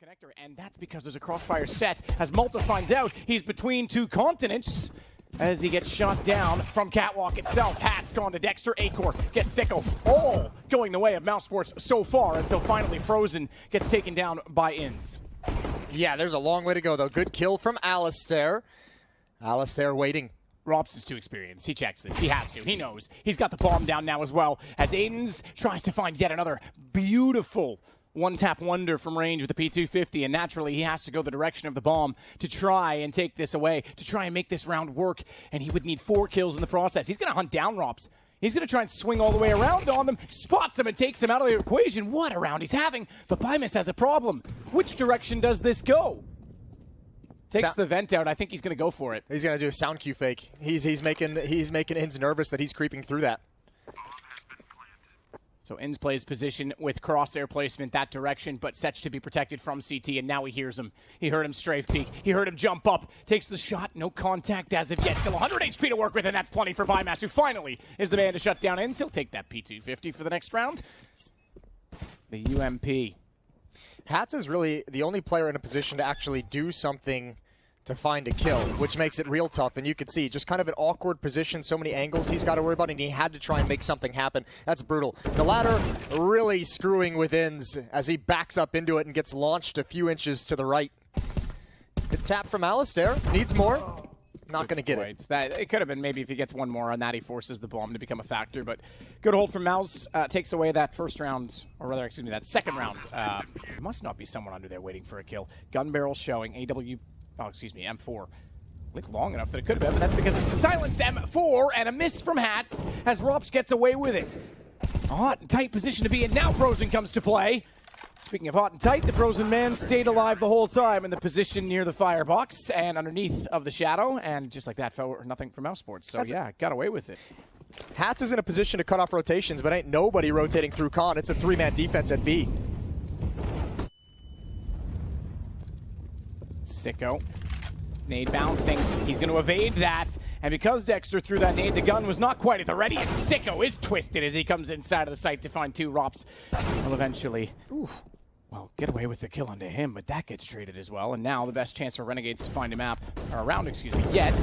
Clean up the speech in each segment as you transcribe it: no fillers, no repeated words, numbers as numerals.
connector, and that's because there's a crossfire set. As Malta finds out, he's between two continents as he gets shot down from Catwalk itself. Hat's gone to Dexter, Acor gets Sicko, all going the way of MOUZ Sports so far until finally Frozen gets taken down by Inns. Yeah, there's a long way to go, though. Good kill from Alistair. Alistair waiting. Rops is too experienced. He checks this. He has to. He knows. He's got the bomb down now as well as Inns tries to find yet another beautiful one-tap wonder from range with the P250, and naturally he has to go the direction of the bomb to try and take this away, to try and make this round work, and he would need 4 kills in the process. He's going to hunt down Rops. He's going to try and swing all the way around on them, spots him and takes him out of the equation. What a round he's having, but Bymus has a problem. Which direction does this go? Takes the vent out. I think he's going to go for it. He's going to do a sound cue fake. He's making Inns nervous that he's creeping through that. So Inns plays position with crosshair placement that direction, but sets to be protected from CT, and now he hears him. He heard him strafe peek. He heard him jump up. Takes the shot. No contact as of yet. Still 100 HP to work with, and that's plenty for Bymas, who finally is the man to shut down Inns. He'll take that P250 for the next round. The UMP. Hats is really the only player in a position to actually do something to find a kill, which makes it real tough. And you can see just kind of an awkward position, so many angles he's got to worry about, and he had to try and make something happen. That's brutal. The ladder really screwing with Inns as he backs up into it and gets launched a few inches to the right. Good tap from Alistair. Needs more. Not going to get it. It could have been maybe if he gets one more on that, he forces the bomb to become a factor. But good hold from MOUZ. Takes away that first round, or rather, excuse me, that second round. There must not be someone under there waiting for a kill. Gun barrel showing. M4. Looked long enough that it could have been, but that's because it's the silenced M4 and a miss from Hats as Rops gets away with it. A hot and tight position to be in. Now Frozen comes to play. Speaking of hot and tight, the Frozen man stayed alive the whole time in the position near the firebox and underneath of the shadow, and just like that, fell nothing for MOUZ Sports. So yeah, got away with it. Hats is in a position to cut off rotations, but ain't nobody rotating through Con. It's a 3-man defense at B. Sicko. Nade bouncing. He's going to evade that. And because Dexter threw that nade, the gun was not quite at the ready. And Sicko is twisted as he comes inside of the site to find 2 Rops. Will eventually, get away with the kill onto him, but that gets traded as well. And now the best chance for Renegades to find a round, yet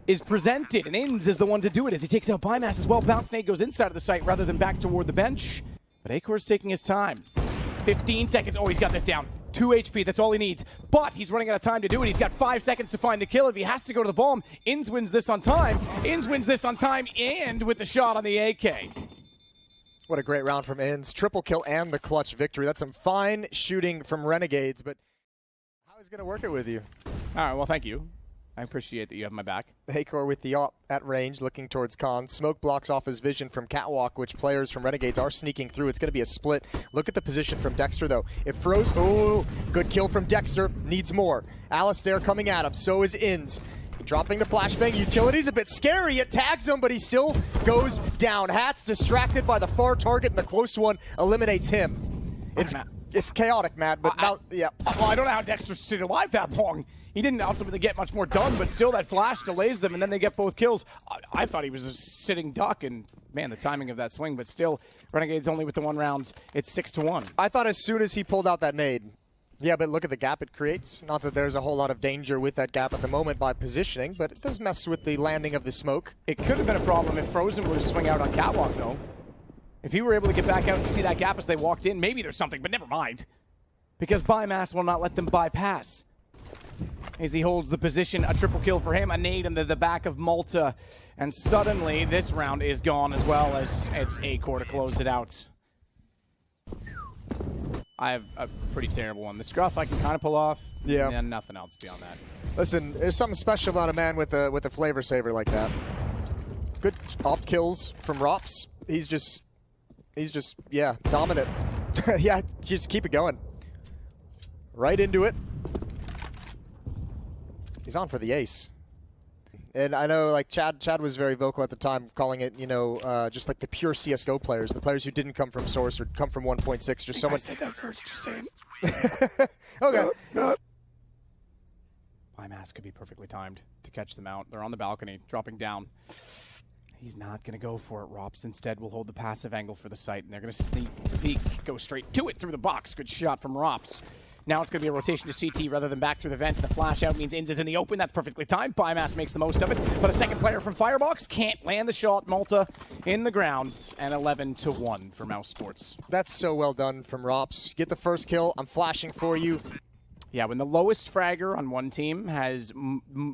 is presented. And Inns is the one to do it as he takes out Bymas as well. Bounce nade goes inside of the site rather than back toward the bench. But Acor's taking his time. 15 seconds. Oh, he's got this down. 2 HP, that's all he needs. But he's running out of time to do it. He's got 5 seconds to find the kill. If he has to go to the bomb, Inns wins this on time. Inns wins this on time and with the shot on the AK. What a great round from Inns. Triple kill and the clutch victory. That's some fine shooting from Renegades, but how is he going to work it with you? All right, well, thank you. I appreciate that you have my back. Acor with the op at range, looking towards Con. Smoke blocks off his vision from Catwalk, which players from Renegades are sneaking through. It's going to be a split. Look at the position from Dexter, though. It froze. Oh, good kill from Dexter. Needs more. Alistair coming at him. So is Inns. Dropping the flashbang. Utility's a bit scary. It tags him, but he still goes down. Hat's distracted by the far target, and the close one eliminates him. It's chaotic, Matt, but now, yeah. Well, I don't know how Dexter stayed alive that long. He didn't ultimately get much more done, but still that flash delays them, and then they get both kills. I thought he was a sitting duck, and man, the timing of that swing, but still, Renegades only with the 1 round. It's 6-1. I thought as soon as he pulled out that nade. Yeah, but look at the gap it creates. Not that there's a whole lot of danger with that gap at the moment by positioning, but it does mess with the landing of the smoke. It could have been a problem if Frozen were to swing out on Catwalk, though. If he were able to get back out and see that gap as they walked in, maybe there's something, but never mind. Because Bymas will not let them bypass. As he holds the position, a triple kill for him, a nade into the back of Malta. And suddenly, this round is gone as well as it's Acor to close it out. I have a pretty terrible one. The scruff I can kind of pull off, and nothing else beyond that. Listen, there's something special about a man with a flavor saver like that. Good off kills from Rops. He's just, yeah, dominant. Yeah, just keep it going. Right into it. He's on for the ace. And I know, like, Chad was very vocal at the time, calling it, just like the pure CSGO players, the players who didn't come from Source or come from 1.6. Just so much. I said that first, just saying. Okay. Bymas could be perfectly timed to catch them out. They're on the balcony, dropping down. He's not going to go for it. Rops instead will hold the passive angle for the site, and they're going to sneak peek, go straight to it through the box. Good shot from Rops. Now it's going to be a rotation to CT rather than back through the vent. The flash out means Inz is in the open. That's perfectly timed. Bymass makes the most of it. But a second player from Firebox can't land the shot. Malta in the ground, and 11-1 for MOUZ Sports. That's so well done from Rops. Get the first kill. I'm flashing for you. Yeah, when the lowest fragger on one team has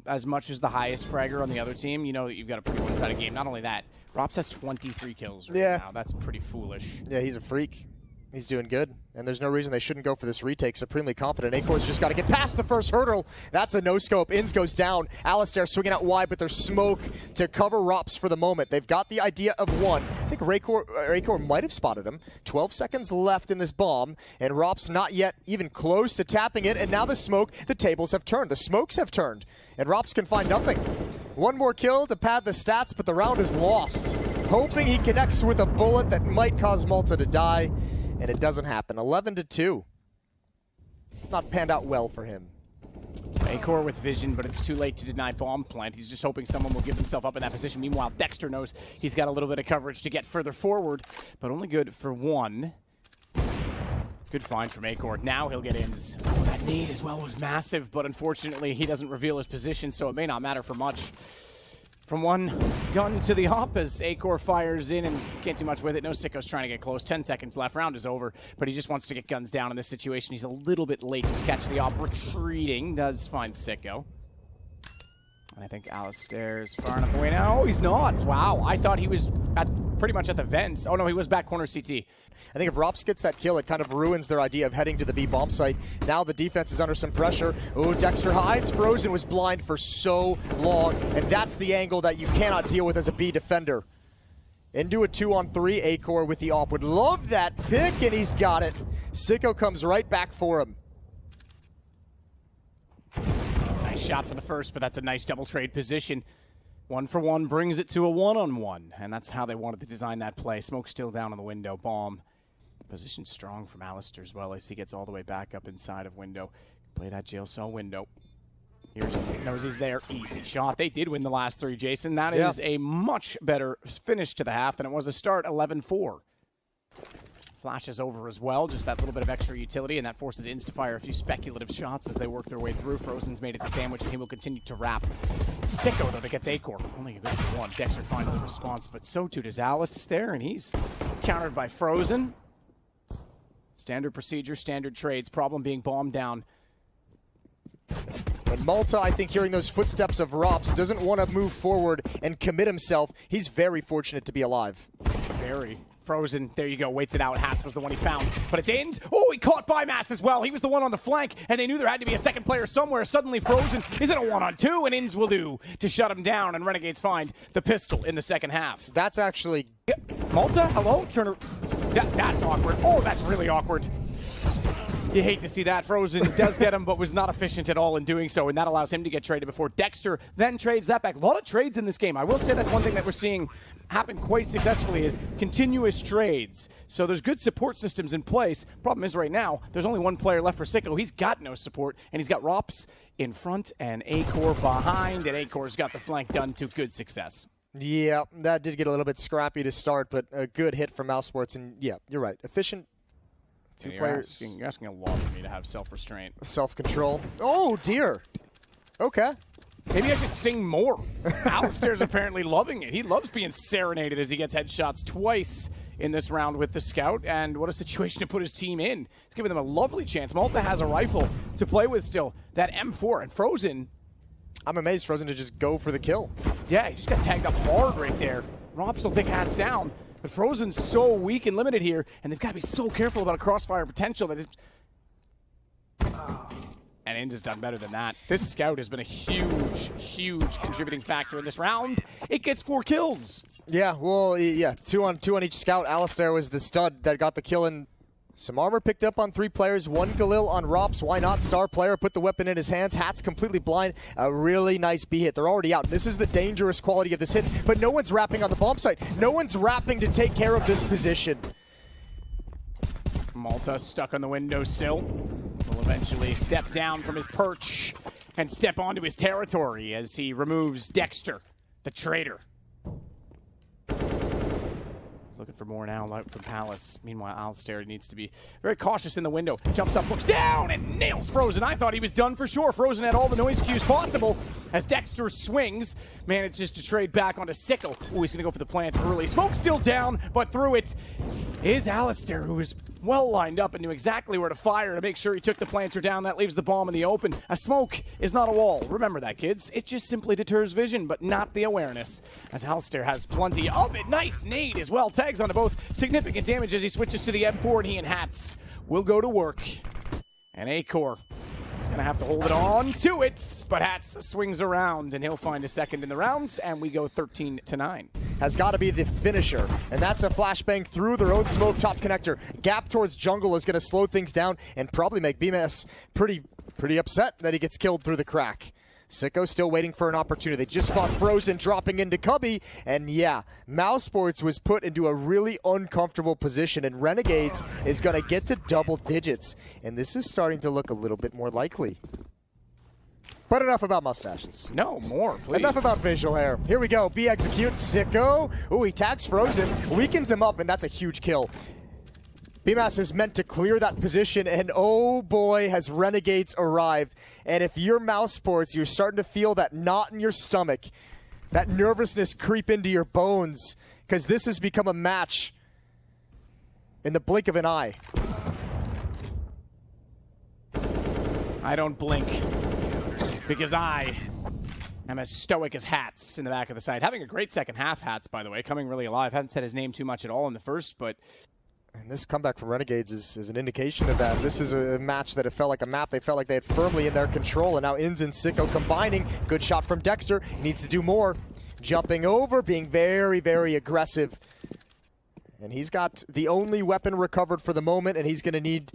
as much as the highest fragger on the other team, you know that you've got a pretty one-sided game. Not only that, Rops has 23 kills right now. That's pretty foolish. Yeah, he's a freak. He's doing good, and there's no reason they shouldn't go for this retake. Supremely confident. Acor's just got to get past the first hurdle. That's a no-scope. Inz goes down. Alistair swinging out wide, but there's smoke to cover Rops for the moment. They've got the idea of one. I think Acor might have spotted him. 12 seconds left in this bomb, and Rops not yet even close to tapping it, and now the smoke, the tables have turned. The smokes have turned, and Rops can find nothing. One more kill to pad the stats, but the round is lost. Hoping he connects with a bullet that might cause Malta to die. And it doesn't happen. 11-2. Not panned out well for him. Acor with vision, but it's too late to deny bomb plant. He's just hoping someone will give himself up in that position. Meanwhile, Dexter knows he's got a little bit of coverage to get further forward, but only good for one. Good find from Acor. Now he'll get Inz. Oh, that nade as well was massive, but unfortunately he doesn't reveal his position, so it may not matter for much. From one gun to the op as Acor fires in and can't do much with it. No Sicko's trying to get close. 10 seconds left. Round is over, but he just wants to get guns down in this situation. He's a little bit late to catch the op. Retreating. Does find Sicko. And I think Alistair's far enough away now. Oh, he's not. Wow. I thought he was pretty much at the vents. Oh, no, he was back corner CT. I think if Rops gets that kill, it kind of ruins their idea of heading to the B bomb site. Now the defense is under some pressure. Oh, Dexter hides. Frozen was blind for so long, and that's the angle that you cannot deal with as a B defender. Into a 2-on-3, Acor with the op. Would love that pick, and he's got it. Sicko comes right back for him. Nice shot for the first, but that's a nice double trade position. 1 for 1 brings it to a 1-on-1, and that's how they wanted to design that play. Smoke still down on the window. Bomb. Position strong from Alistair as well as he gets all the way back up inside of window. Play that jail cell window. Knows he's there. Easy shot. They did win the last 3, Jason. That is a much better finish to the half than it was a start. 11-4. Flash is over as well. Just that little bit of extra utility, and that forces Inz to fire a few speculative shots as they work their way through. Frozen's made it the sandwich, and he will continue to wrap. It's Sicko, though, that gets Acor. Only a good for one. Dexter finds the response, but so too does Alistair, and he's countered by Frozen. Standard procedure, standard trades. Problem being bombed down. And Malta, I think, hearing those footsteps of Rops, doesn't want to move forward and commit himself. He's very fortunate to be alive. Very. Frozen, there you go, waits it out. Hats was the one he found, but it's Inz. Oh, he caught Bymass as well. He was the one on the flank, and they knew there had to be a second player somewhere. Suddenly, Frozen is in a 1-on-2, and Inz will do to shut him down, and Renegades find the pistol in the second half. That's actually... Malta, hello? Turner. That's awkward. Oh, that's really awkward. You hate to see that. Frozen does get him, but was not efficient at all in doing so, and that allows him to get traded before Dexter then trades that back. A lot of trades in this game. I will say that's one thing that we're seeing happen quite successfully is continuous trades. So there's good support systems in place. Problem is right now, there's only one player left for Sicko. He's got no support, and he's got Rops in front and Acor behind, and Acor's got the flank done to good success. Yeah, that did get a little bit scrappy to start, but a good hit from MOUZ Sports, and yeah, you're right. Efficient. Two players. You're asking a lot of me to have self-restraint. Self-control. Oh, dear. Okay. Maybe I should sing more. Alistair's apparently loving it. He loves being serenaded as he gets headshots twice in this round with the scout, and what a situation to put his team in. It's giving them a lovely chance. Malta has a rifle to play with still. That M4, and Frozen. I'm amazed Frozen to just go for the kill. Yeah, he just got tagged up hard right there. Rops will take hats down. But Frozen's so weak and limited here, and they've got to be so careful about a crossfire potential that is... And Inz has done better than that. This scout has been a huge, huge contributing factor in this round. It gets 4 kills. Yeah, well, yeah, 2 on each scout. Alistair was the stud that got the kill, and some armor picked up on 3 players. 1 Galil on Rops. Why not? Star player put the weapon in his hands. Hat's completely blind. A really nice B hit. They're already out. This is the dangerous quality of this hit, but no one's wrapping on the bomb site. No one's wrapping to take care of this position. Malta stuck on the windowsill. Will eventually step down from his perch and step onto his territory as he removes Dexter, the traitor. He's looking for more now from Palace. Meanwhile, Alistair needs to be very cautious in the window. Jumps up, looks down, and nails Frozen. I thought he was done for sure. Frozen had all the noise cues possible as Dexter swings. Manages to trade back onto Sicko. Ooh, he's going to go for the plant early. Smoke still down, but through it is Alistair, who is well lined up and knew exactly where to fire to make sure he took the planter down. That leaves the bomb in the open. A smoke is not a wall. Remember that, kids. It just simply deters vision, but not the awareness, as Alistair has plenty of it. Nice nade as well. Tags onto both. Significant damage as he switches to the M4, and he and Hats will go to work. And Acor is going to have to hold it on to it, but Hats swings around, and he'll find a second in the rounds, and we go 13-9. Has got to be the finisher, and that's a flashbang through their own smoke top connector. Gap towards jungle is going to slow things down and probably make BMS pretty upset that he gets killed through the crack. Sicko still waiting for an opportunity. They just fought Frozen dropping into Cubby, and yeah, MOUZ Sports was put into a really uncomfortable position, and Renegades is going to get to double digits, and this is starting to look a little bit more likely. But enough about mustaches. No, more, please. Enough about facial hair. Here we go. B execute. Sicko. Ooh, he tags Frozen. Weakens him up, and that's a huge kill. BMAS is meant to clear that position, and oh boy, has Renegades arrived. And if you're MOUZ Sports, you're starting to feel that knot in your stomach, that nervousness creep into your bones, because this has become a match in the blink of an eye. I don't blink, because I am as stoic as Hats in the back of the side. Having a great second half, Hats, by the way, coming really alive. Haven't said his name too much at all in the first, but... And this comeback from Renegades is an indication of that. This is a match that it felt like a map. They felt like they had firmly in their control, and now Inz and Sicko combining. Good shot from Dexter. He needs to do more. Jumping over, being very, very aggressive. And he's got the only weapon recovered for the moment, and he's going to need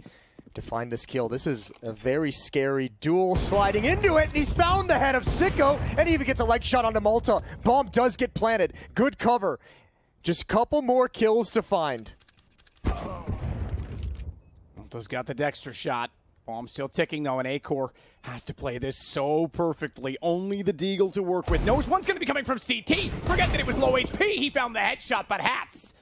to find this kill. This is a very scary duel, sliding into it, and he's found the head of Sicko, and he even gets a leg shot onto Malta. Bomb does get planted. Good cover. Just a couple more kills to find. Malta's got the Dexter shot. Bomb still ticking though, and Acor has to play this so perfectly. Only the Deagle to work with. Knows one's going to be coming from CT. Forget that it was low HP. He found the headshot, but Hats.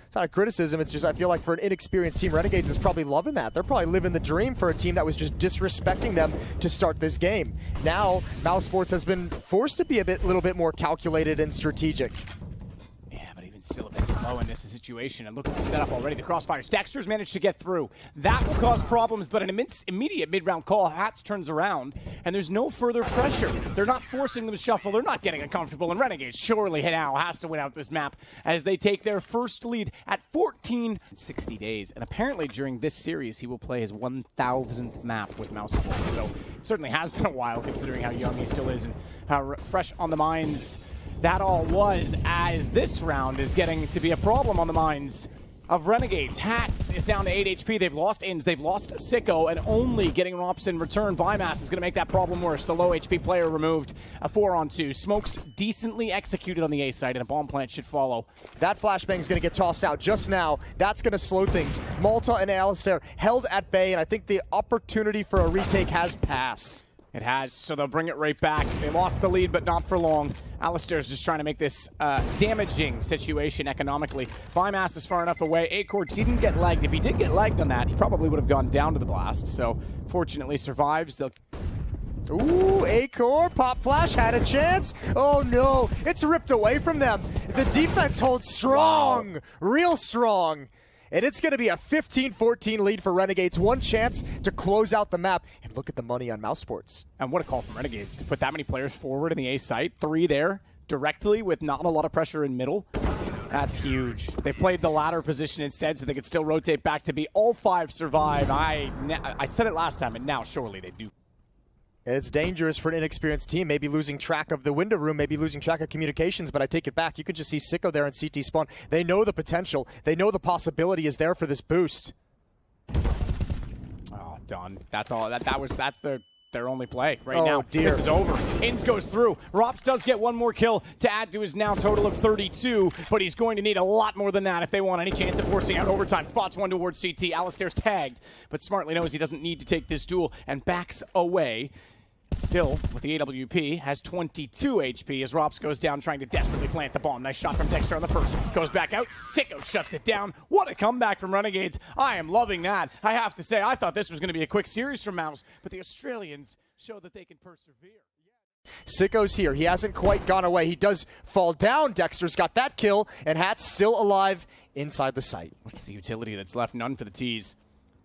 It's not a criticism, it's just I feel like for an inexperienced team, Renegades is probably loving that. They're probably living the dream for a team that was just disrespecting them to start this game. Now, MOUZ Sports has been forced to be a little bit more calculated and strategic. Still a bit slow in this situation, and look at the setup already. The crossfires. Dexter's managed to get through. That will cause problems, but an immediate mid-round call. Hats turns around, and there's no further pressure. They're not forcing them to shuffle. They're not getting uncomfortable, and Renegades surely now has to win out this map as they take their first lead at 14-60 days. And apparently during this series, he will play his 1,000th map with MOUZ Sports. So it certainly has been a while considering how young he still is and how fresh on the minds that all was, as this round is getting to be a problem on the minds of Renegades. Hats is down to 8 HP. They've lost Inz, they've lost Sicko, and only getting Rops in return. Vimas is going to make that problem worse. The low HP player removed. A 4-on-2. Smokes decently executed on the A side, and a bomb plant should follow. That flashbang is going to get tossed out just now. That's going to slow things. Malta and Alistair held at bay, and I think the opportunity for a retake has passed. It has, so they'll bring it right back. They lost the lead, but not for long. Alistair's just trying to make this damaging situation economically. Vimas is far enough away. Acor didn't get lagged. If he did get lagged on that, he probably would have gone down to the blast. So, fortunately, survives. They'll... Ooh, Acor, pop flash, had a chance. Oh no, it's ripped away from them. The defense holds strong, real strong. And it's going to be a 15-14 lead for Renegades. One chance to close out the map. And look at the money on MOUZ Sports. And what a call from Renegades to put that many players forward in the A site. 3 there directly with not a lot of pressure in middle. That's huge. They played the ladder position instead so they could still rotate back to be all 5 survive. I said it last time, and now surely they do. It's dangerous for an inexperienced team, maybe losing track of the window room, maybe losing track of communications, but I take it back. You could just see Sicko there in CT spawn. They know the potential. They know the possibility is there for this boost. Oh, done. That's all. That's their only play right now. Dear. This is over. Inz goes through. Rops does get one more kill to add to his now total of 32, but he's going to need a lot more than that if they want any chance of forcing out overtime. Spots one towards CT. Alistair's tagged, but smartly knows he doesn't need to take this duel and backs away. Still, with the AWP, has 22 HP as Rops goes down trying to desperately plant the bomb. Nice shot from Dexter on the first. Goes back out. Sicko shuts it down. What a comeback from Renegades. I am loving that. I have to say, I thought this was going to be a quick series from MOUZ, but the Australians show that they can persevere. Sicko's here. He hasn't quite gone away. He does fall down. Dexter's got that kill, and Hat's still alive inside the site. What's the utility that's left? None for the T's.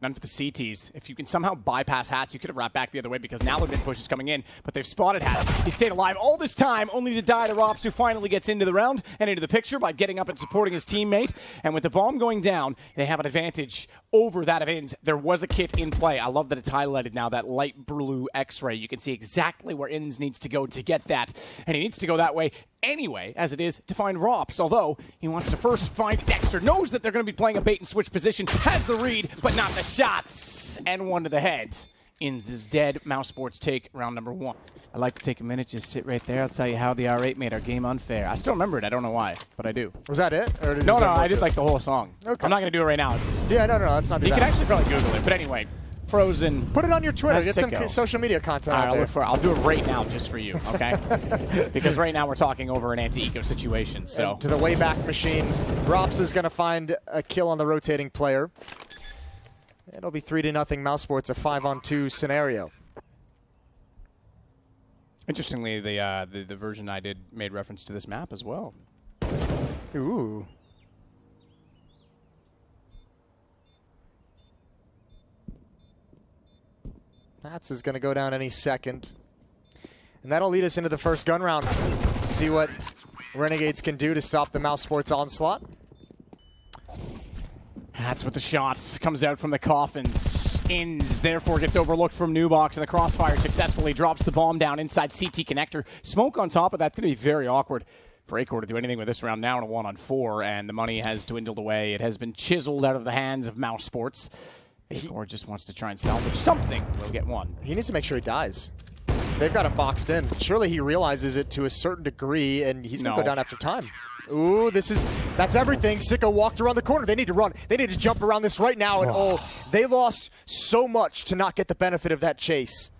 None for the CTs. If you can somehow bypass Hats, you could have wrapped back the other way because now Naladin push is coming in, but they've spotted Hats. He stayed alive all this time, only to die to Rops, who finally gets into the round and into the picture by getting up and supporting his teammate. And with the bomb going down, they have an advantage over that of Inns. There was a kit in play. I love that it's highlighted now, that light blue X-ray. You can see exactly where Inns needs to go to get that. And he needs to go that way anyway, as it is to find Rops, although he wants to first find Dexter. Knows that they're going to be playing a bait and switch position, has the read, but not the shots, and one to the head. Inns is dead. MOUZ Sports take round number 1. I'd like to take a minute, just sit right there. I'll tell you how the R8 made our game unfair. I still remember it. I don't know why, but I do. Was that it? Or did no, I did like the whole song. Okay. I'm not going to do it right now. Yeah, no, that's not. You can actually probably Google it, but anyway. Frozen. Put it on your Twitter. Get some social media content out there. I'll do it right now just for you, okay? Because right now we're talking over an anti-eco situation. So and to the Wayback Machine, Rops is going to find a kill on the rotating player. It'll be 3-0 MOUZ Sports, a 5-on-2 scenario. Interestingly, the version I did made reference to this map as well. Ooh. Mats is going to go down any second. And that'll lead us into the first gun round. See what Renegades can do to stop the MOUZ Sports onslaught. That's what the shots comes out from the coffins. Inns, therefore, gets overlooked from Newbox, and the crossfire successfully drops the bomb down inside CT connector. Smoke on top of that. Going to be very awkward for Acor to do anything with this round now in a 1-on-4, and the money has dwindled away. It has been chiseled out of the hands of MOUZ Sports. Or just wants to try and salvage something. We'll get one. He needs to make sure he dies. They've got him boxed in. Surely he realizes it to a certain degree, and he's going to go down after time. Ooh, that's everything. Sicko walked around the corner. They need to run. They need to jump around this right now. And they lost so much to not get the benefit of that chase.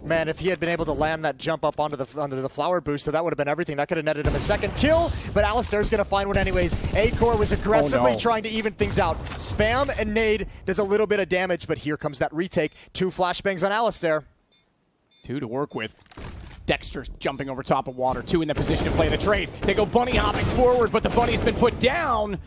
Man, if he had been able to land that jump up onto the flower booster, that would have been everything. That could have netted him a second kill, but Alistair's going to find one anyways. Acor was aggressively trying to even things out. Spam and nade does a little bit of damage, but here comes that retake. 2 flashbangs on Alistair. 2 to work with. Dexter jumping over top of water. 2 in the position to play the trade. They go bunny hopping forward, but the bunny's been put down.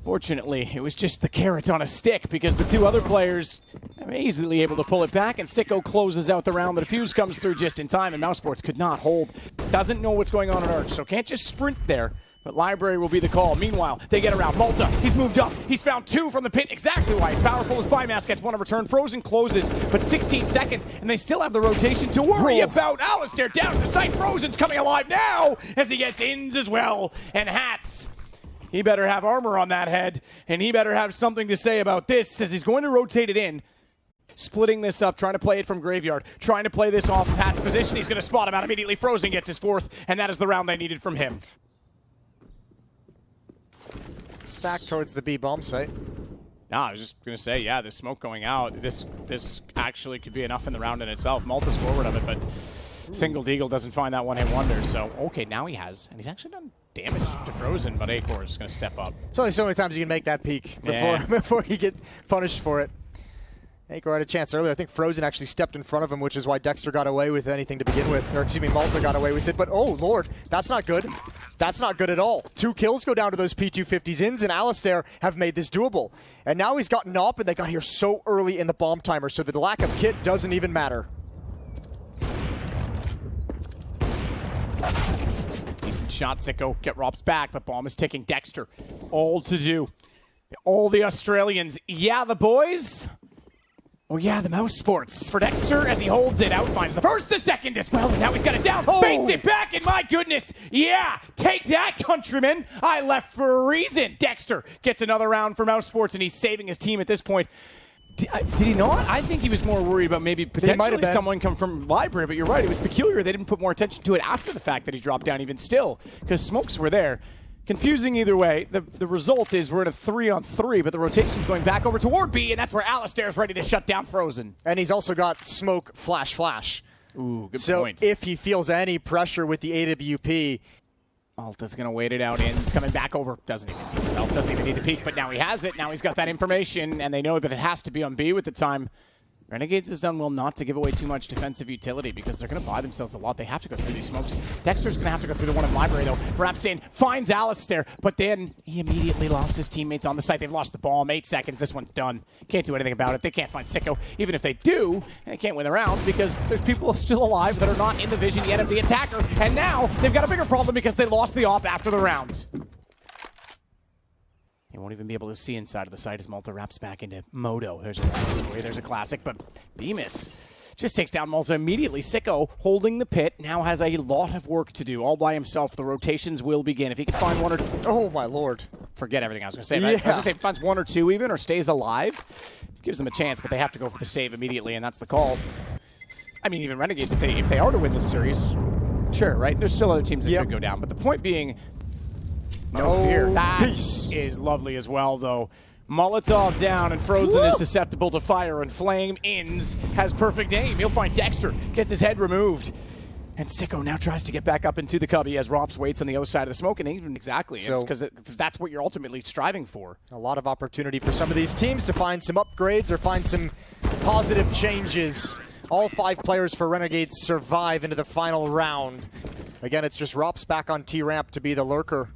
Fortunately, it was just the carrot on a stick because the 2 other players are easily able to pull it back, and Sicko closes out the round. The defuse comes through just in time, and MOUZ Sports could not hold. Doesn't know what's going on at Arch, so can't just sprint there. But Library will be the call. Meanwhile, they get around. Malta, he's moved up. He's found 2 from the pit. Exactly why it's powerful as Bymass gets 1 in return. Frozen closes, but 16 seconds, and they still have the rotation to worry about. Alistair down to the site. Frozen's coming alive now as he gets Inns as well. And Hats, he better have armor on that head, and he better have something to say about this as he's going to rotate it in. Splitting this up, trying to play it from Graveyard, trying to play this off of Hat's position. He's going to spot him out immediately. Frozen gets his 4th, and that is the round they needed from him. Stack towards the B bomb site. No, I was just going to say, yeah, the smoke going out. This actually could be enough in the round in itself. Malta's forward of it, but Single Deagle doesn't find that one-hit wonder. So, okay, now he has. And he's actually done damage to Frozen, but Acor is going to step up. It's only so many times you can make that peak before you get punished for it. Acor had a chance earlier. I think Frozen actually stepped in front of him, which is why Dexter got away with anything to begin with. Or, excuse me, Malta got away with it. But, oh, Lord, that's not good. That's not good at all. 2 kills go down to those P250s. Inns and Alistair have made this doable. And now he's gotten up, and they got here so early in the bomb timer, so the lack of kit doesn't even matter. Decent shot, Sicko. Get Rops back, but bomb is ticking. Dexter, all to do. All the Australians. Yeah, the boys. Oh yeah, the MOUZ Sports for Dexter as he holds it out, finds the first, the second as well, and now he's got it down, baits it back, and my goodness, yeah, take that, countrymen. I left for a reason. Dexter gets another round for MOUZ Sports, and he's saving his team at this point. Did he not? I think he was more worried about maybe potentially someone come from Library, but you're right, it was peculiar. They didn't put more attention to it after the fact that he dropped down even still, because smokes were there. Confusing either way. The result is we're in a 3-on-3, but the rotation's going back over toward B, and that's where Alistair's ready to shut down Frozen. And he's also got smoke, flash, flash. Ooh, good so point. if he feels any pressure with the AWP, Alta's going to wait it out. In's coming back over. Doesn't even need to peek, but now he has it. Now he's got that information, and they know that it has to be on B with the time. Renegades has done well not to give away too much defensive utility because they're going to buy themselves a lot. They have to go through these smokes. Dexter's going to have to go through the one in library, though. Wraps in, finds Alistair, but then he immediately lost his teammates on the site. They've lost the bomb. 8 seconds. This one's done. Can't do anything about it. They can't find Sicko. Even if they do, they can't win the round because there's people still alive that are not in the vision yet of the attacker. And now they've got a bigger problem because they lost the op after the round. You won't even be able to see inside of the site as Malta wraps back into Moto. There's a classic, but Bemis just takes down Malta immediately. Sicko holding the pit now has a lot of work to do all by himself. The rotations will begin. If he can find one or two. oh my lord. Forget everything I was going to say. Right? I was going to say if he finds one or two even or stays alive, gives them a chance, but they have to go for the save immediately, and that's the call. I mean, even Renegades, if they are to win this series, sure, right? There's still other teams that could go down, but the point being, no fear. That is lovely as well, though. Molotov down, and Frozen is susceptible to fire and flame. Inns has perfect aim. He'll find Dexter, gets his head removed. And Sicko now tries to get back up into the cubby as Rops waits on the other side of the smoke. And even exactly, so, it's because that's what you're ultimately striving for. A lot of opportunity for some of these teams to find some upgrades or find some positive changes. All 5 players for Renegades survive into the final round. Again, it's just Rops back on T-Ramp to be the lurker.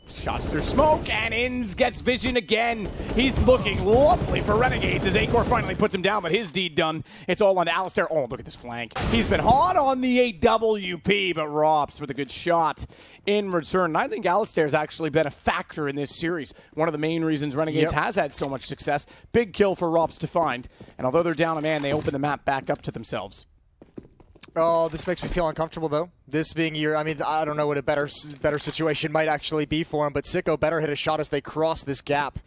Shots through smoke, and Inns gets vision again. He's looking lovely for Renegades as Acor finally puts him down, but his deed done. It's all on Alistair. Oh, look at this flank. He's been hot on the AWP, but Rops with a good shot in return. And I think Alistair's actually been a factor in this series. One of the main reasons Renegades has had so much success. Big kill for Rops to find. And although they're down a man, they open the map back up to themselves. Oh, this makes me feel uncomfortable, though. This being I mean, I don't know what a better situation might actually be for him, but Sicko better hit a shot as they cross this gap.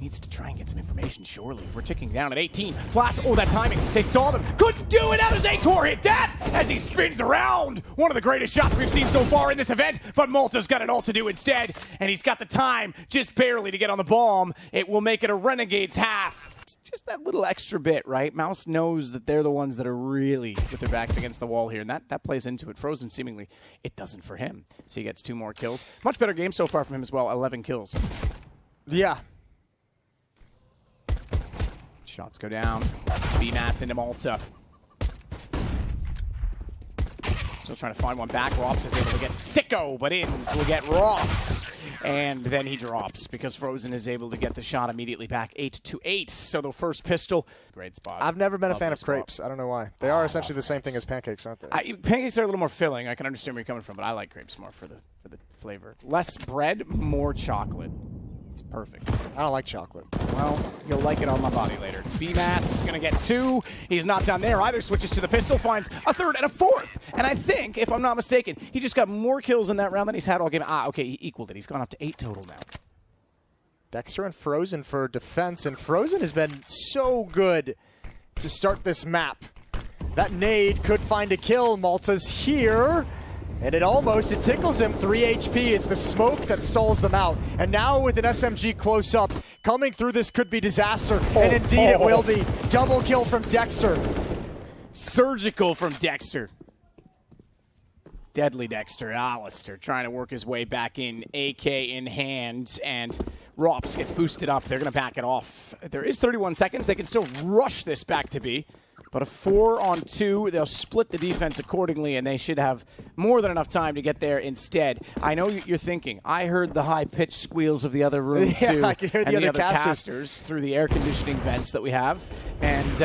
Needs to try and get some information, surely. We're ticking down at 18. Flash, oh, that timing. They saw them. Couldn't do it. How does Acor hit that as he spins around? One of the greatest shots we've seen so far in this event, but Malta's got it all to do instead, and he's got the time just barely to get on the bomb. It will make it a Renegades half. It's just that little extra bit, right? MOUZ knows that they're the ones that are really with their backs against the wall here, and that plays into it. Frozen, seemingly, it doesn't for him. So he gets 2 more kills. Much better game so far from him as well, 11 kills. Yeah. Shots go down. B-Mass into Malta. Still trying to find one back. Rops is able to get Sicko, but Inns will get Rops. And then he drops because Frozen is able to get the shot immediately back. 8-8. So the first pistol. Great spot. I've never been a fan of crepes. I don't know why. They are essentially the same thing as pancakes, aren't they? Pancakes are a little more filling. I can understand where you're coming from, but I like crepes more for the flavor. Less bread, more chocolate. It's perfect. I don't like chocolate. Well, you'll like it on my body later. B-Mass is going to get 2. He's not done there either. Switches to the pistol, finds a 3rd and a 4th. And I think, if I'm not mistaken, he just got more kills in that round than he's had all game. Okay, he equaled it. He's gone up to 8 total now. Dexter and Frozen for defense, and Frozen has been so good to start this map. That nade could find a kill. Malta's here. And it tickles him. 3 HP. It's the smoke that stalls them out. And now with an SMG close up, coming through this could be disaster. And indeed it will be. Double kill from Dexter. Surgical from Dexter. Deadly Dexter. Alistair trying to work his way back in, AK in hand. And Rops gets boosted up. They're going to back it off. There is 31 seconds. They can still rush this back to B. But a 4-on-2, they'll split the defense accordingly, and they should have more than enough time to get there instead. I know you're thinking, I heard the high-pitched squeals of the other room, too. I can hear the other casters through the air conditioning vents that we have. And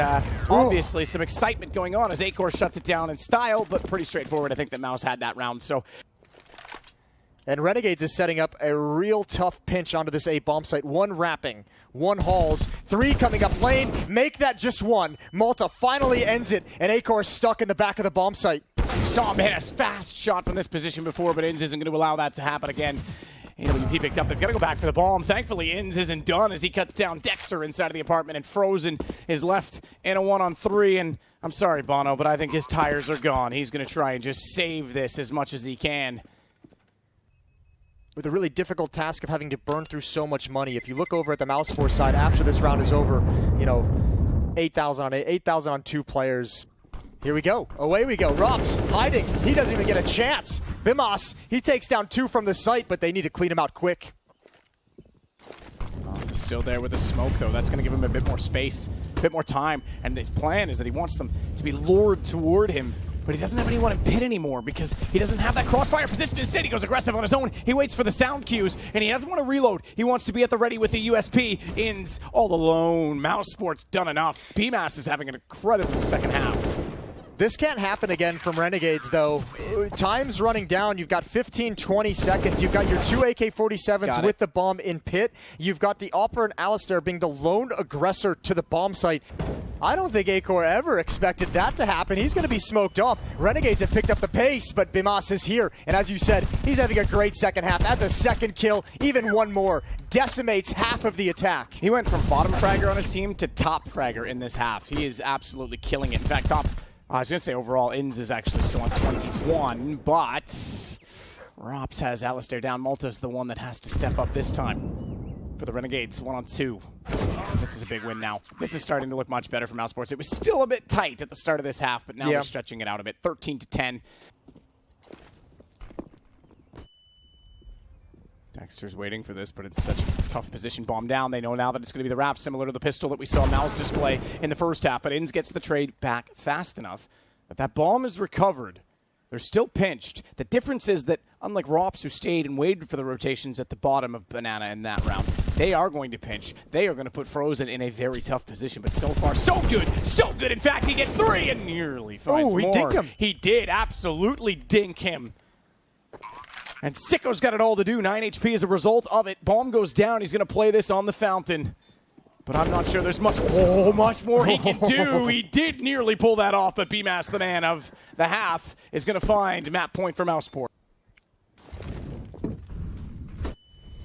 obviously some excitement going on as Acor shuts it down in style, but pretty straightforward. I think that MOUZ had that round, so... And Renegades is setting up a real tough pinch onto this A bomb site. 1 wrapping, 1 hauls, 3 coming up lane. Make that just 1. Malta finally ends it, and Acor is stuck in the back of the bomb site. Saw him hit a fast shot from this position before, but Inns isn't going to allow that to happen again. AWP picked up. They've got to go back for the bomb. Thankfully, Inns isn't done as he cuts down Dexter inside of the apartment, and Frozen is left in a 1-on-3. And I'm sorry, Bono, but I think his tires are gone. He's going to try and just save this as much as he can. With a really difficult task of having to burn through so much money. If you look over at the MOUZ side after this round is over, you know, 8,000 on 8, 8,000 on 2 players. Here we go. Away we go. Rops hiding. He doesn't even get a chance. MOUZ, he takes down 2 from the site, but they need to clean him out quick. MOUZ is still there with the smoke, though. That's going to give him a bit more space, a bit more time. And his plan is that he wants them to be lured toward him. But he doesn't have anyone in pit anymore because he doesn't have that crossfire position. Instead, he goes aggressive on his own. He waits for the sound cues, and he doesn't want to reload. He wants to be at the ready with the USP. Ins all alone. MOUZ Sports done enough. PMAS is having an incredible second half. This can't happen again from Renegades, though. Time's running down. You've got 15, 20 seconds. You've got your 2 AK-47s with the bomb in pit. You've got the Opera and Alistair being the lone aggressor to the bomb site. I don't think Acor ever expected that to happen. He's going to be smoked off. Renegades have picked up the pace, but MOUZ is here. And as you said, he's having a great second half. Adds a second kill, even one more. Decimates half of the attack. He went from bottom fragger on his team to top fragger in this half. He is absolutely killing it. In fact, I was going to say overall, Ins is actually still on 21, but Rops has Alistair down. Malta's the one that has to step up this time for the Renegades, 1-on-2. This is a big win now. This is starting to look much better for MOUZ Sports. It was still a bit tight at the start of this half, but now they're stretching it out a bit. 13-10. Dexter's waiting for this, but it's such a tough position. Bomb down. They know now that it's going to be the wrap, similar to the pistol that we saw MOUZ display in the first half. But Ins gets the trade back fast enough. But that bomb is recovered. They're still pinched. The difference is that, unlike Rops, who stayed and waited for the rotations at the bottom of Banana in that round, they are going to pinch. They are going to put Frozen in a very tough position. But so far, so good. So good. In fact, he gets 3 and nearly finds more. He dinked him. He did absolutely dink him. And Sicko's got it all to do. 9 HP as a result of it. Bomb goes down. He's going to play this on the fountain. But I'm not sure there's much more he can do. He did nearly pull that off, but PMAS, the man of the half, is going to find map point for MOUZ Sports.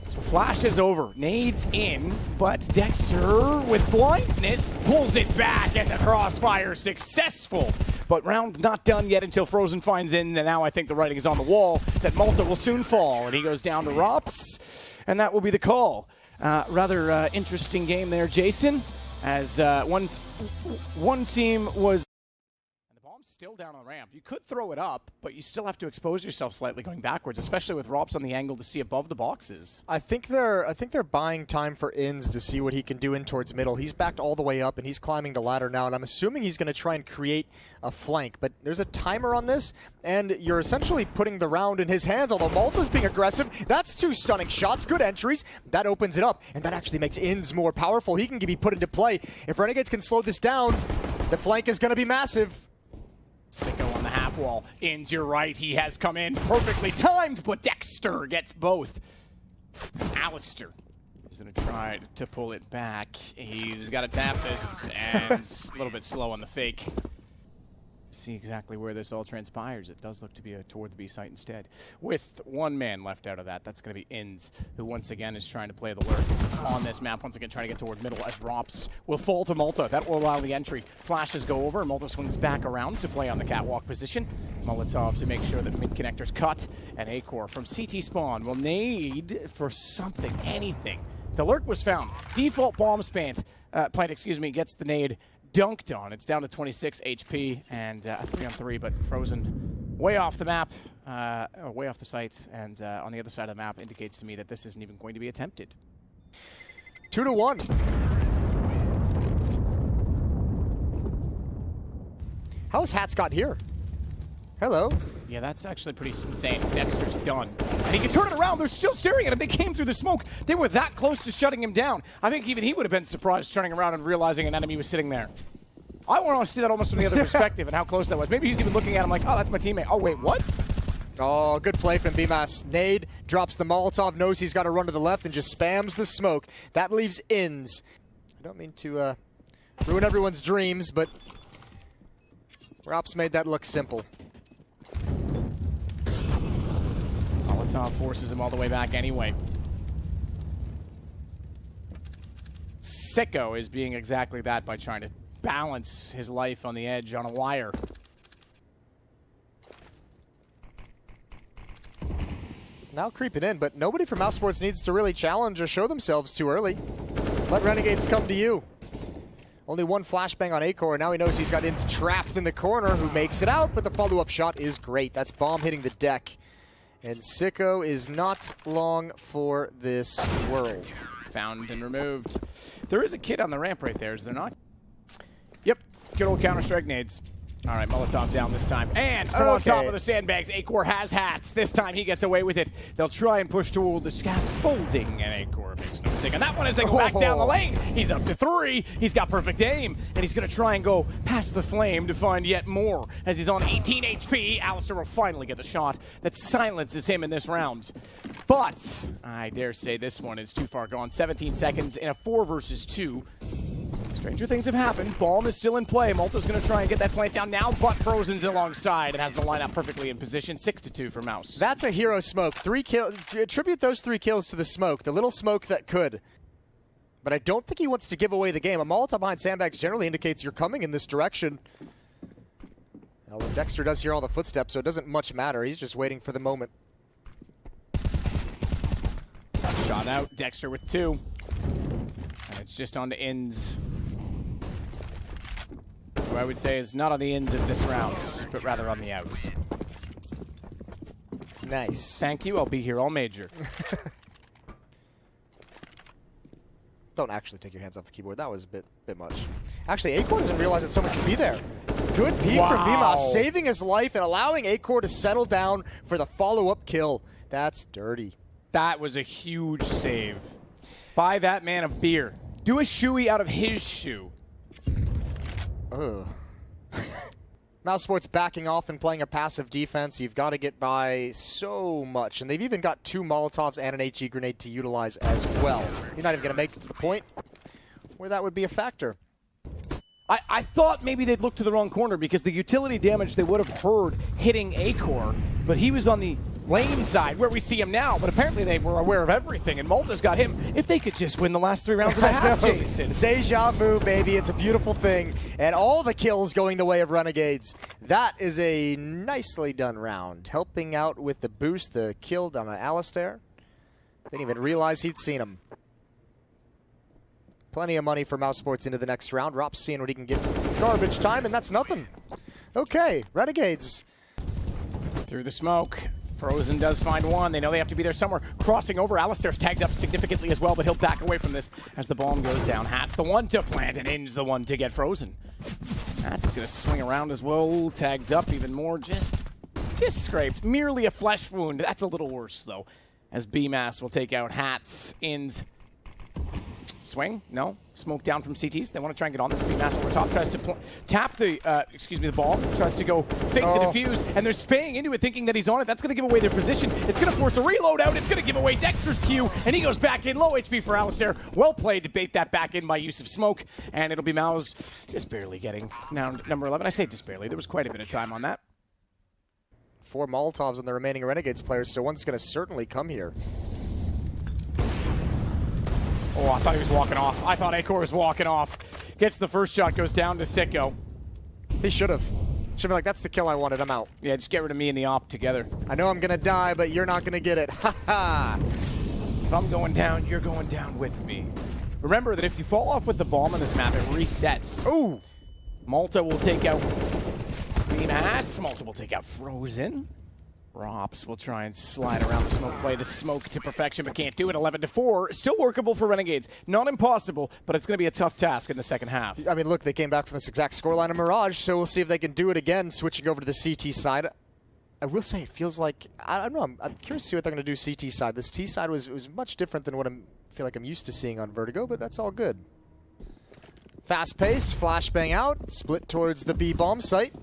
So flash is over. Nades in, but Dexter, with blindness, pulls it back, and the crossfire successful. But round not done yet until Frozen finds in, and now I think the writing is on the wall that Malta will soon fall, and he goes down to Rops, and that will be the call. Rather interesting game there, Jason, as one team was... And the bomb's still down on the ramp. You could throw it up, but you still have to expose yourself slightly going backwards, especially with Rops on the angle to see above the boxes. I think they're buying time for Ins to see what he can do in towards middle. He's backed all the way up, and he's climbing the ladder now, and I'm assuming he's going to try and create a flank. But there's a timer on this, and you're essentially putting the round in his hands, although Malta's being aggressive. That's 2 stunning shots, good entries. That opens it up, and that actually makes Ins more powerful. He can be put into play. If Renegades can slow this down, the flank is going to be massive. Sicko on the half wall. Ins, you're right. He has come in perfectly timed, but Dexter gets both. Alistair is going to try to pull it back. He's got to tap this, and a little bit slow on the fake. See exactly where this all transpires. It does look to be toward the B site instead. With 1 man left out of that, that's going to be Ins, who once again is trying to play the lurk on this map. Once again, trying to get toward middle as Rops will fall to Malta. That will allow the entry. Flashes go over, and Malta swings back around to play on the catwalk position. Molotov to make sure that mid-connector's cut, and Acor from CT spawn will nade for something, anything. The lurk was found. Default bomb plant, gets the nade dunked on. It's down to 26 HP and 3-on-3, but Frozen way off the map, way off the site, and on the other side of the map indicates to me that this isn't even going to be attempted. 2-1. How is Hatscott here? Hello. Yeah, that's actually pretty insane. Dexter's done. And he can turn it around. They're still staring at him. They came through the smoke. They were that close to shutting him down. I think even he would have been surprised turning around and realizing an enemy was sitting there. I want to see that almost from the other perspective and how close that was. Maybe he's even looking at him like, oh, that's my teammate. Oh, wait, what? Oh, good play from MOUZ. Nade drops the Molotov, knows he's got to run to the left and just spams the smoke. That leaves Ins. I don't mean to ruin everyone's dreams, but Rops made that look simple. Molotov forces him all the way back anyway. Sicko is being exactly that by trying to balance his life on the edge on a wire. Now creeping in, but nobody from MOUZ Sports needs to really challenge or show themselves too early. Let Renegades come to you. Only one flashbang on Acor, and now he knows he's got Ins trapped in the corner, who makes it out, but the follow-up shot is great. That's bomb hitting the deck. And Sicko is not long for this world. Found and removed. There is a kid on the ramp right there, is there not? Yep, good old Counter-Strike nades. All right, Molotov down this time. And from on top of the sandbags, Acor has hats. This time he gets away with it. They'll try and push toward the scaffolding, and Acor makes no mistake on that one as they go back down the lane. He's up to 3. He's got perfect aim, and he's going to try and go past the flame to find yet more. As he's on 18 HP, Alistair will finally get the shot that silences him in this round. But I dare say this one is too far gone. 17 seconds in a 4 versus 2. Stranger things have happened. Bomb is still in play. Malta's going to try and get that plant down now, but Frozen's alongside. It has the lineup perfectly in position. 6-2 for MOUZ. That's a hero smoke. 3 kills. Attribute those 3 kills to the smoke, the little smoke that could. But I don't think he wants to give away the game. A Molotov behind sandbags generally indicates you're coming in this direction. Well, Dexter does hear all the footsteps, so it doesn't much matter. He's just waiting for the moment. Shot out. Dexter with 2. And it's just on to Ins. Who I would say is not on the ins of this round, but rather on the outs. Nice. Thank you. I'll be here all major. Don't actually take your hands off the keyboard. That was a bit much. Actually, Acor doesn't realize that someone can be there. Good peek from MOUZ, saving his life and allowing Acor to settle down for the follow-up kill. That's dirty. That was a huge save. Buy that man a beer. Do a shoey out of his shoe. Ugh. MOUZ Sports backing off and playing a passive defense. You've got to get by so much. And they've even got 2 Molotovs and an HE grenade to utilize as well. You're not even going to make it to the point where that would be a factor. I thought maybe they'd look to the wrong corner because the utility damage they would have heard hitting Acor, but he was on the lane side where we see him now, but apparently they were aware of everything, and Malta's got him. If they could just win the last 3 rounds of the half, Jason. Deja vu, baby. It's a beautiful thing. And all the kills going the way of Renegades. That is a nicely done round. Helping out with the boost, the kill on Alistair. Didn't even realize he'd seen him. Plenty of money for MOUZ Sports into the next round. Rop's seeing what he can get. Garbage time, and that's nothing. Okay, Renegades. Through the smoke. Frozen does find one. They know they have to be there somewhere. Crossing over. Alistair's tagged up significantly as well, but he'll back away from this as the bomb goes down. Hat's the one to plant, and In's the one to get Frozen. Hat's is going to swing around as well. Tagged up even more. Just scraped. Merely a flesh wound. That's a little worse, though. As B-Mass will take out Hat's. In's. Swing? No. Smoke down from CTs. They want to try and get on this. B-Mass over top. Tries to tap the, the ball. Tries to go fake the defuse. And they're spaying into it thinking that he's on it. That's going to give away their position. It's going to force a reload out. It's going to give away Dexter's Q. And he goes back in. Low HP for Alistair. Well played to bait that back in by use of smoke. And it'll be MOUZ just barely getting down number 11. I say just barely. There was quite a bit of time on that. 4 Molotovs on the remaining Renegades players, so one's going to certainly come here. Oh, I thought he was walking off. I thought Acor was walking off. Gets the first shot, goes down to Sicko. He should have. Should be like, that's the kill I wanted, I'm out. Yeah, just get rid of me and the op together. I know I'm going to die, but you're not going to get it. Ha ha! If I'm going down, you're going down with me. Remember that if you fall off with the bomb on this map, it resets. Ooh! Malta will take out B-Mass. Malta will take out Frozen. Rops will try and slide around the smoke play. The smoke to perfection, but can't do it. 11-4. Still workable for Renegades. Not impossible, but it's going to be a tough task in the second half. I mean, look, they came back from this exact scoreline of Mirage, so we'll see if they can do it again, switching over to the CT side. I will say, it feels like, I don't know, I'm curious to see what they're going to do CT side. This T side was much different than what I feel like I'm used to seeing on Vertigo, but that's all good. Fast-paced, flashbang out, split towards the B bomb site.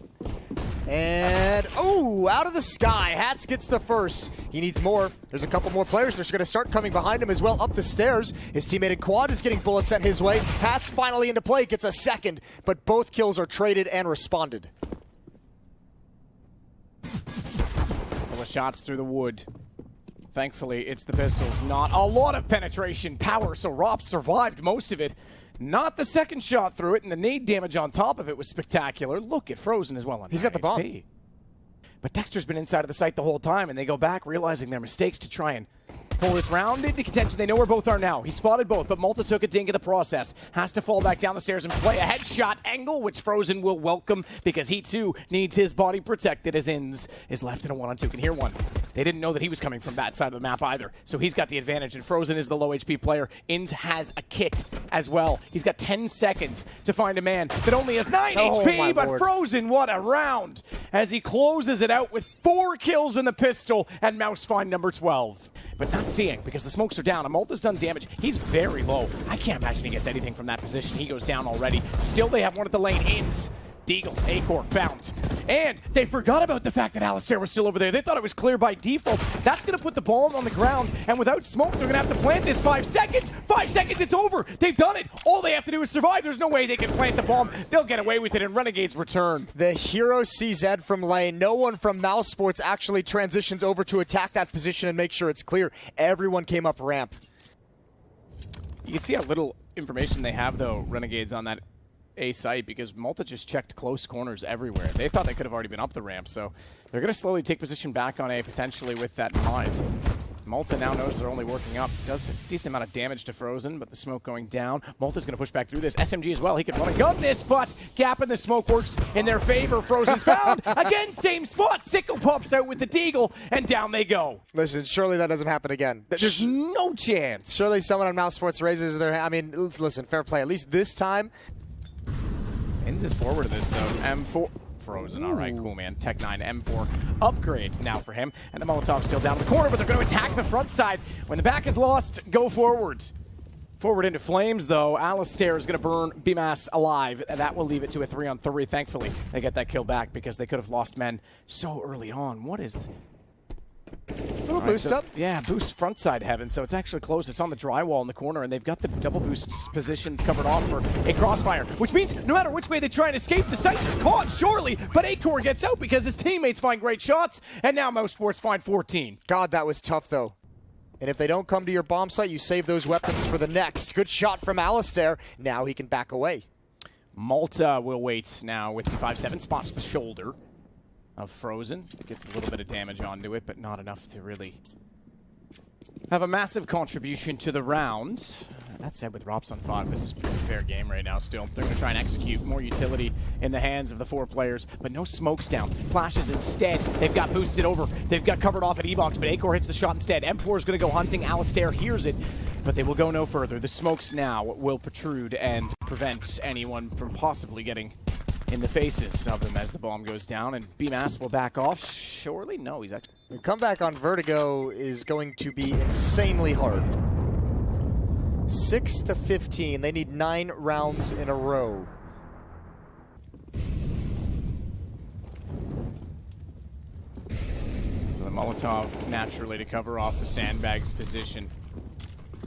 And, oh, out of the sky. Hats gets the first. He needs more. There's a couple more players. They're going to start coming behind him as well up the stairs. His teammate in quad is getting bullets sent his way. Hats finally into play, gets a second, but both kills are traded and responded. Couple of shots through the wood. Thankfully, it's the pistols. Not a lot of penetration power, so Rop survived most of it. Not the second shot through it, and the nade damage on top of it was spectacular. Look at Frozen as well on He's got the bomb. But Dexter's been inside of the site the whole time, and they go back realizing their mistakes to try and pull this round into contention. They know where both are now. He spotted both, but Malta took a dink in the process. Has to fall back down the stairs and play a headshot angle, which Frozen will welcome because he too needs his body protected as Inns is left in a 1-on-2. Can hear one. They didn't know that he was coming from that side of the map either, so he's got the advantage, and Frozen is the low HP player. Inns has a kit as well. He's got 10 seconds to find a man that only has 9 HP, but Frozen, what a round, as he closes it out with 4 kills in the pistol, and MOUZ find number 12. But not seeing, because the smokes are down. Malta's done damage. He's very low. I can't imagine he gets anything from that position. He goes down already. Still, they have one at the lane. Inns, Deagle, Acor, bound. And they forgot about the fact that Alistair was still over there. They thought it was clear by default. That's going to put the bomb on the ground, and without smoke, they're going to have to plant this. 5 seconds. 5 seconds, it's over. They've done it. All they have to do is survive. There's no way they can plant the bomb. They'll get away with it, and Renegades return. The hero CZ from lane. No one from MOUZ Sports actually transitions over to attack that position and make sure it's clear. Everyone came up ramp. You can see how little information they have, though, Renegades, on that A site, because Malta just checked close corners everywhere. They thought they could have already been up the ramp, so they're going to slowly take position back on A, potentially with that in mind. Malta now knows they're only working up. Does a decent amount of damage to Frozen, but the smoke going down. Malta's going to push back through this. SMG as well. He can run and gun this, but gap in the smoke works in their favor. Frozen's found. Again, same spot. Sicko pops out with the Deagle, and down they go. Listen, surely that doesn't happen again. There's no chance. Surely someone on MOUZ Sports raises their hand. I mean, listen, fair play. At least this time. Inns is forward of this, though. M4. Frozen. All right, cool, man. Tech 9 M4 upgrade now for him. And the Molotov still down in the corner, but they're going to attack the front side. When the back is lost, go forward. Forward into flames, though. Alistair is going to burn BMAS alive. And that will leave it to a 3-on-3. Thankfully, they get that kill back because they could have lost men so early on. What is... Little boost up. Yeah, boost front side heaven, so it's actually close. It's on the drywall in the corner, and they've got the double boost positions covered off for a crossfire, which means no matter which way they try and escape, the sights are caught, surely, but Acor gets out because his teammates find great shots, and now MOUZ Sports find 14. God, that was tough, though. And if they don't come to your bomb site, you save those weapons for the next. Good shot from Alistair. Now he can back away. Malta will wait now with the 5-7, spots the shoulder of Frozen. Gets a little bit of damage onto it, but not enough to really have a massive contribution to the round. That said, with Rops on 5, this is a pretty fair game right now still. They're going to try and execute more utility in the hands of the 4 players, but no smokes down. Flashes instead. They've got boosted over. They've got covered off at E-Box, but Acor hits the shot instead. M4 is going to go hunting. Alistair hears it, but they will go no further. The smokes now will protrude and prevent anyone from possibly getting in the faces of them as the bomb goes down, and BMAS will back off. Surely? No, he's actually... The comeback on Vertigo is going to be insanely hard. 6-15. They need 9 rounds in a row. So the Molotov naturally to cover off the sandbags position.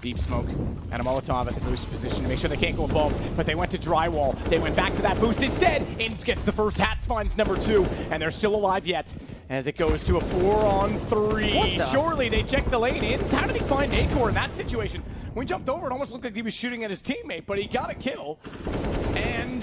Deep smoke and a Molotov at the boost position to make sure they can't go above, but they went to drywall. They went back to that boost instead. Inns gets the first, Hats finds number 2, and they're still alive yet as it goes to a 4-on-3. Surely they check the lane. Inns, how did he find Acor in that situation? When he jumped over, it almost looked like he was shooting at his teammate, but he got a kill. And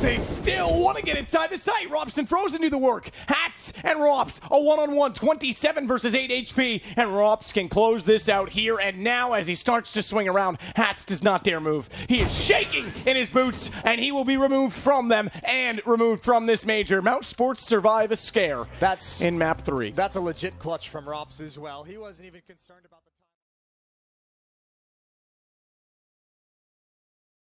they still want to get inside the site. Rops and Frozen do the work. Hats and Rops, a 1-on-1, 27 versus 8 HP. And Rops can close this out here and now as he starts to swing around. Hats does not dare move. He is shaking in his boots, and he will be removed from them and removed from this major. MOUZ Sports survive a scare in map 3. That's a legit clutch from Rops as well. He wasn't even concerned about the